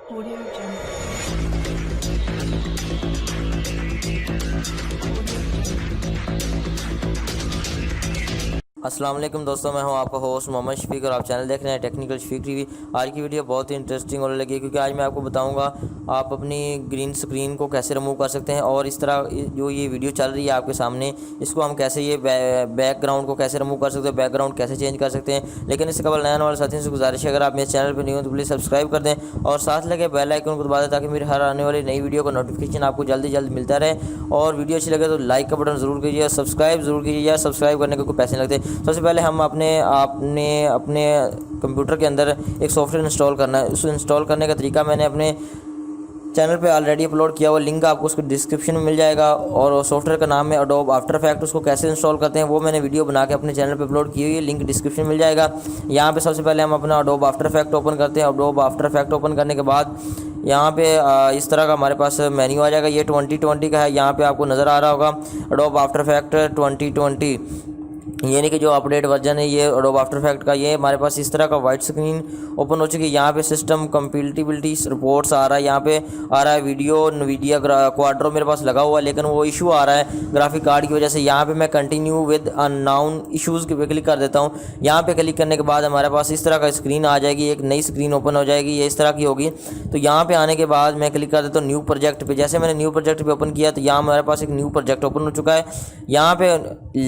Audio Jungle. अस्सलाम वालेकुम दोस्तों, मैं हूं आपका होस्ट मोहम्मद शफीक और आप चैनल देख रहे हैं टेक्निकल शफीक टीवी। आज की वीडियो बहुत ही इंटरेस्टिंग होने लगी है क्योंकि आज मैं आपको बताऊंगा आप अपनी ग्रीन स्क्रीन को कैसे रिमूव कर सकते हैं और इस तरह जो ये वीडियो चल रही है आपके सामने, इसको हम कैसे ये बैकग्राउंड को कैसे रिमूव कर सकते हैं, बैकग्राउंड कैसे चेंज कर सकते हैं। लेकिन इससे कबल नए वाले साथियों से गुजारिश है, अगर आप मेरे चैनल पर नहीं हो तो प्लीज़ सब्सक्राइब कर दें और साथ लगे बेल आइकन को दबा दें ताकि मेरी हर आने वाली नई वीडियो का नोटिफिकेशन आपको जल्दी जल्द मिलता रहे। और वीडियो अच्छी लगे तो लाइक का बटन ज़रूर कीजिए, सब्सक्राइब ज़रूर कीजिए यार, सब्सक्राइब करने के कोई पैसे नहीं लगते। सबसे पहले हम अपने कंप्यूटर के अंदर एक सॉफ्टवेयर इंस्टॉल करना है। उस इंस्टॉल करने का तरीका मैंने अपने चैनल पे ऑलरेडी अपलोड किया हुआ, लिंक आपको उसको डिस्क्रिप्शन में मिल जाएगा। और सॉफ्टवेयर का नाम है एडोब आफ्टर इफेक्ट। उसको कैसे इंस्टॉल करते हैं वो मैंने वीडियो बना के अपने चैनल पे अपलोड की हुई है, लिंक डिस्क्रिप्शन में मिल जाएगा। यहाँ पे सबसे पहले हम अपना एडोब आफ्टर इफेक्ट ओपन करते हैं। एडोब आफ्टर इफेक्ट ओपन करने के बाद यहाँ पे इस तरह का हमारे पास मेन्यू आ जाएगा। ये 2020 का है, यहाँ पे आपको नज़र आ रहा होगा एडोब आफ्टर इफेक्ट 2020, यानी कि जो अपडेट वर्जन है ये एडोब आफ्टर इफेक्ट का। ये हमारे पास इस तरह का वाइट स्क्रीन ओपन हो चुकी है। यहाँ पे सिस्टम कंपेटिबिलिटी रिपोर्ट्स आ रहा है, यहाँ पे आ रहा है वीडियो न्वीडिया क्वाड्रो मेरे पास लगा हुआ है, लेकिन वो इशू आ रहा है ग्राफिक कार्ड की वजह से। यहाँ पे मैं कंटिन्यू विद अननाउन इशूज़ पे क्लिक कर देता हूँ। यहाँ पे क्लिक करने के बाद हमारे पास इस तरह का स्क्रीन आ जाएगी, एक नई स्क्रीन ओपन हो जाएगी, ये इस तरह की होगी। तो यहाँ पे आने के बाद मैं क्लिक कर देता हूँ न्यू प्रोजेक्ट पे। जैसे मैंने न्यू प्रोजेक्ट पे ओपन किया तो यहाँ हमारे पास एक न्यू प्रोजेक्ट ओपन हो चुका है। यहाँ पे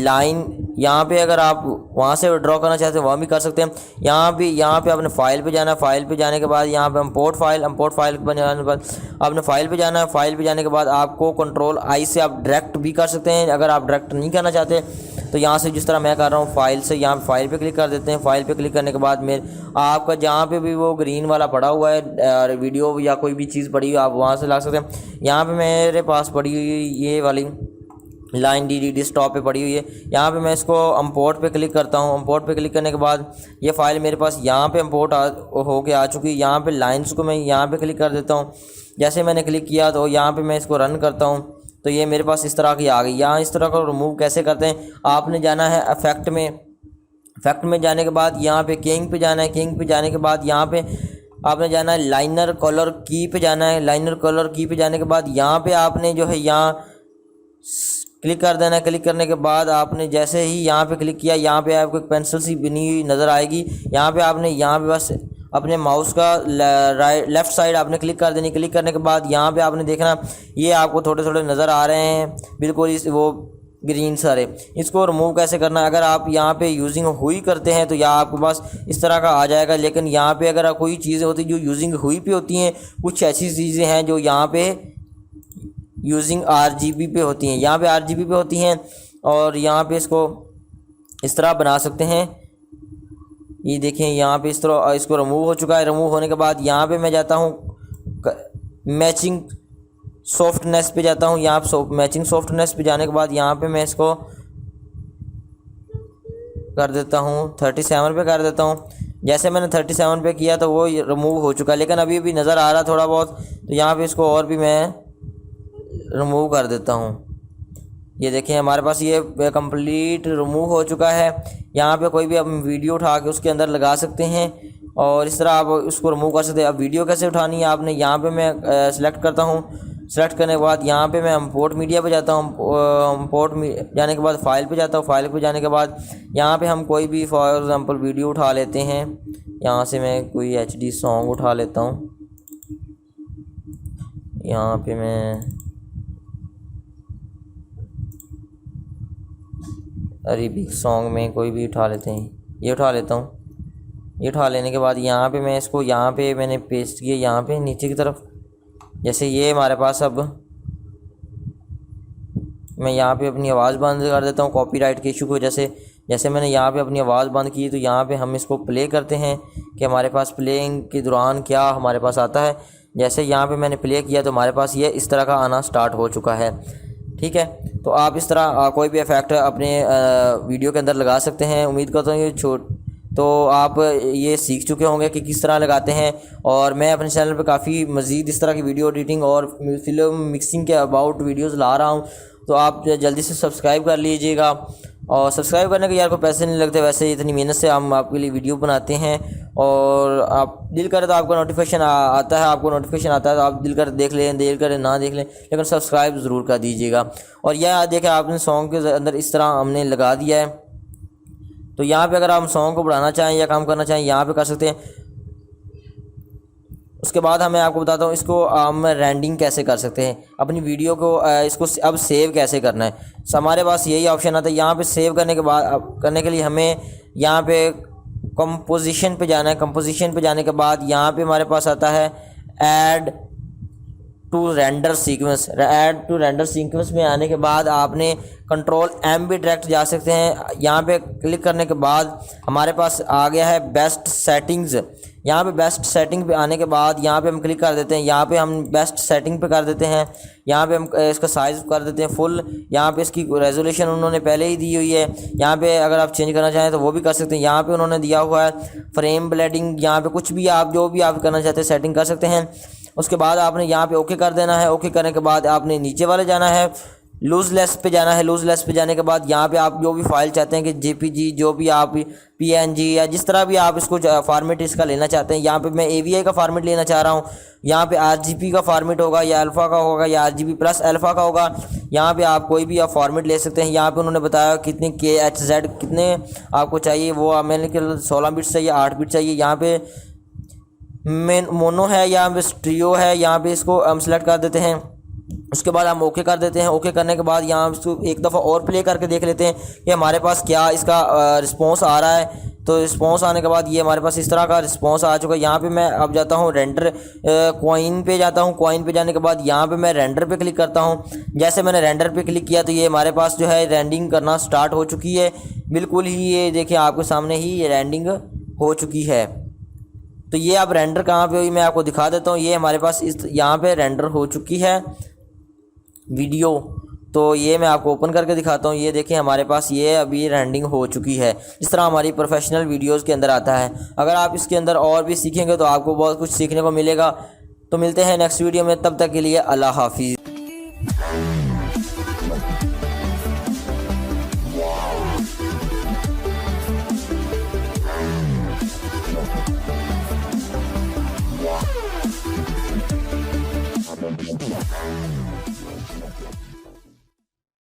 लाइन, यहाँ पे अगर आप वहाँ से ड्रॉ करना चाहते हैं वहाँ भी कर सकते हैं। यहाँ पे आपने फाइल पे जाना है। फाइल पे जाने के बाद यहाँ पे इंपोर्ट फाइल पर जाने के बाद आपने फाइल पे जाना है। फाइल पे जाने के बाद आपको कंट्रोल आई से आप डायरेक्ट भी कर सकते हैं। अगर आप डायरेक्ट नहीं करना चाहते तो यहाँ से जिस तरह मैं कर रहा हूँ फाइल से, यहाँ फाइल पे क्लिक कर देते हैं। फाइल पे क्लिक करने के बाद आपका जहाँ पे भी वो ग्रीन वाला पड़ा हुआ है वीडियो या कोई भी चीज़ पड़ी हुई आप वहाँ से ला सकते हैं। यहाँ पे मेरे पास पड़ी हुई ये वाली लाइन डी स्टॉप पे पड़ी हुई है। यहाँ पे मैं इसको इंपोर्ट पे क्लिक करता हूँ। इंपोर्ट पे क्लिक करने के बाद ये फ़ाइल मेरे पास यहाँ पे इंपोर्ट हो के आ चुकी है। यहाँ पे लाइंस को मैं यहाँ पे क्लिक कर देता हूँ। जैसे मैंने क्लिक किया तो यहाँ पे मैं इसको रन करता हूँ तो ये मेरे पास इस तरह की आ गई। यहाँ इस तरह को रिमूव कैसे करते हैं, आपने जाना है इफेक्ट में। इफेक्ट में जाने के बाद यहाँ पे किंग पे जाना है। किंग पे जाने के बाद यहाँ पे आपने जाना है लाइनर कलर की पे जाना है। लाइनर कलर की पे जाने के बाद यहाँ पे आपने जो है यहाँ क्लिक कर देना है। क्लिक करने के बाद आपने जैसे ही यहाँ पे क्लिक किया, यहाँ पे आपको एक पेंसिल सी बनी हुई नज़र आएगी। यहाँ पे आपने यहाँ पे बस अपने माउस का लेफ़्ट साइड आपने क्लिक कर देनी। क्लिक करने के बाद यहाँ पे आपने देखना ये आपको थोड़े थोड़े नज़र आ रहे हैं बिल्कुल इस वो ग्रीन सारे। इसको रिमूव कैसे करना है, अगर आप यहाँ पे यूजिंग हुई करते हैं तो यहाँ आपके पास इस तरह का आ जाएगा। लेकिन यहाँ पे अगर कोई चीज़ें होती जो यूजिंग हुई पे होती हैं, कुछ ऐसी चीज़ें हैं जो यहाँ पे यूजिंग RGB पे होती हैं, यहाँ पे RGB पे होती हैं और यहाँ पे इसको इस तरह बना सकते हैं। ये देखें यहाँ पे इस तरह इसको रिमूव हो चुका है। रिमूव होने के बाद यहाँ पे मैं जाता हूँ मैचिंग सॉफ्टनेस पे जाता हूँ। यहाँ पे मैचिंग सॉफ्टनेस पे जाने के बाद यहाँ पे मैं इसको कर देता हूँ 37 पे कर देता हूँ। जैसे मैंने 37 पे किया तो वो रिमूव हो चुका है, लेकिन अभी भी नज़र आ रहा थोड़ा बहुत, तो यहाँ पे इसको और भी मैं रिमूव कर देता हूँ। ये देखें हमारे पास ये कंप्लीट रिमूव हो चुका है। यहाँ पे कोई भी आप वीडियो उठा के उसके अंदर लगा सकते हैं और इस तरह आप उसको रिमूव कर सकते हैं। अब वीडियो कैसे उठानी है आपने, यहाँ पे मैं सेलेक्ट करता हूँ। सेलेक्ट करने के बाद यहाँ पे मैं इंपोर्ट मीडिया पे जाता हूँ। इंपोर्ट जाने के बाद फ़ाइल पे जाता हूँ। फाइल पे जाने के बाद यहाँ पे हम कोई भी फॉर एग्ज़ाम्पल वीडियो उठा लेते हैं। यहाँ से मैं कोई HD सॉन्ग उठा लेता हूँ। यहाँ पे मैं अरेबिक सॉन्ग में कोई भी उठा लेते हैं, ये उठा लेता हूँ। ये उठा लेने के बाद यहाँ पे मैं इसको यहाँ पे मैंने पेस्ट किया यहाँ पे नीचे की तरफ। जैसे ये हमारे पास, अब मैं यहाँ पे अपनी आवाज़ बंद कर देता हूँ कॉपीराइट के इशू की वजह से। जैसे मैंने यहाँ पे अपनी आवाज़ बंद की तो यहाँ पे हम इसको प्ले करते हैं कि हमारे पास प्लेइंग के दौरान क्या हमारे पास आता है। जैसे यहाँ पे मैंने प्ले किया तो हमारे पास ये इस तरह का आना स्टार्ट हो चुका है। ठीक है, तो आप इस तरह कोई भी इफेक्ट अपने वीडियो के अंदर लगा सकते हैं। उम्मीद करता हूँ ये तो आप ये सीख चुके होंगे कि किस तरह लगाते हैं। और मैं अपने चैनल पे काफ़ी मज़ीद इस तरह की वीडियो एडिटिंग और फिल्म मिक्सिंग के अबाउट वीडियोज़ ला रहा हूँ, तो आप जल्दी से सब्सक्राइब कर लीजिएगा और सब्सक्राइब करने के यार कोई पैसे नहीं लगते, वैसे इतनी मेहनत से हम आपके लिए वीडियो बनाते हैं। और आप दिल करे तो आपको नोटिफिकेशन आता है, आपको नोटिफिकेशन आता है तो आप दिल कर देख लें, दिल करे ना देख लें, लेकिन सब्सक्राइब ज़रूर कर दीजिएगा। और यह देखें आपने सॉन्ग के अंदर इस तरह हमने लगा दिया है। तो यहाँ पे अगर हम सॉन्ग को बढ़ाना चाहें या कम करना चाहें यहाँ पे कर सकते हैं। उसके बाद मैं आपको बताता हूँ इसको हम रेंडिंग कैसे कर सकते हैं, अपनी वीडियो को इसको अब सेव कैसे करना है। तो हमारे पास यही ऑप्शन आता है। यहाँ पे सेव करने के बाद करने के लिए हमें यहाँ पे कंपोजिशन पे जाना है। कंपोजिशन पे जाने के बाद यहाँ पे हमारे पास आता है add to render sequence. Add to render sequence में आने के बाद आपने कंट्रोल एम भी डायरेक्ट जा सकते हैं। यहाँ पे क्लिक करने के बाद हमारे पास आ गया है बेस्ट सेटिंग्स। यहाँ पे बेस्ट सेटिंग पे आने के बाद यहाँ पे हम क्लिक कर देते हैं। यहाँ पे हम बेस्ट सेटिंग पे कर देते हैं। यहाँ पे हम इसका साइज़ कर देते हैं फुल। यहाँ पे इसकी रेजोल्यूशन उन्होंने पहले ही दी हुई है। यहाँ पे अगर आप चेंज करना चाहें तो वो भी कर सकते हैं। यहाँ पे उन्होंने दिया हुआ है फ्रेम ब्लेडिंग। यहाँ पे कुछ भी आप जो भी आप करना चाहते हैं सेटिंग कर सकते हैं। उसके बाद आपने यहाँ पे ओके कर देना है। ओके करने के बाद आपने नीचे वाले जाना है, लूजलेस पे जाना है। लूजलेस पे जाने के बाद यहाँ पे आप जो भी फाइल चाहते हैं कि जेपीजी, जो भी आप पीएनजी या जिस तरह भी आप इसको फॉर्मेट इसका लेना चाहते हैं। यहाँ पे मैं एवीआई का फॉर्मेट लेना चाह रहा हूँ। यहाँ पे आरजीबी का फॉर्मेट होगा या अल्फ़ा का होगा या आरजीबी प्लस अल्फ़ा का होगा। यहाँ पे आप कोई भी आप फॉर्मेट ले सकते हैं। यहाँ पे उन्होंने बताया कितने KHZ कितने आपको चाहिए, वो मैंने 16 बिट चाहिए, 8 बिट चाहिए। यहाँ पे मोनो है, यहाँ पे स्ट्रियो है। यहाँ पे इसको हम सेलेक्ट कर देते हैं। उसके बाद हम ओके कर देते हैं। ओके करने के बाद यहाँ इसको एक दफ़ा और प्ले करके देख लेते हैं कि हमारे पास क्या इसका रिस्पॉन्स आ रहा है। तो रिस्पॉन्स आने के बाद ये हमारे पास इस तरह का रिस्पॉन्स आ चुका है। यहाँ पे मैं अब जाता हूँ रेंडर कॉइन पे जाता हूँ। कॉइन पे जाने के बाद यहाँ पे मैं रेंडर पे क्लिक करता हूँ। जैसे मैंने रेंडर पे क्लिक किया तो ये हमारे पास जो है रेंडिंग करना स्टार्ट हो चुकी है। बिल्कुल ही ये देखिए आपके सामने ही ये रेंडिंग हो चुकी है। तो ये अब रेंडर कहाँ पे हुई मैं आपको दिखा देता हूँ। ये हमारे पास इस यहाँ पे रेंडर हो चुकी है वीडियो। तो ये मैं आपको ओपन करके दिखाता हूँ। ये देखें हमारे पास ये अभी रेंडिंग हो चुकी है, जिस तरह हमारी प्रोफेशनल वीडियोस के अंदर आता है। अगर आप इसके अंदर और भी सीखेंगे तो आपको बहुत कुछ सीखने को मिलेगा। तो मिलते हैं नेक्स्ट वीडियो में, तब तक के लिए अल्लाह हाफिज़।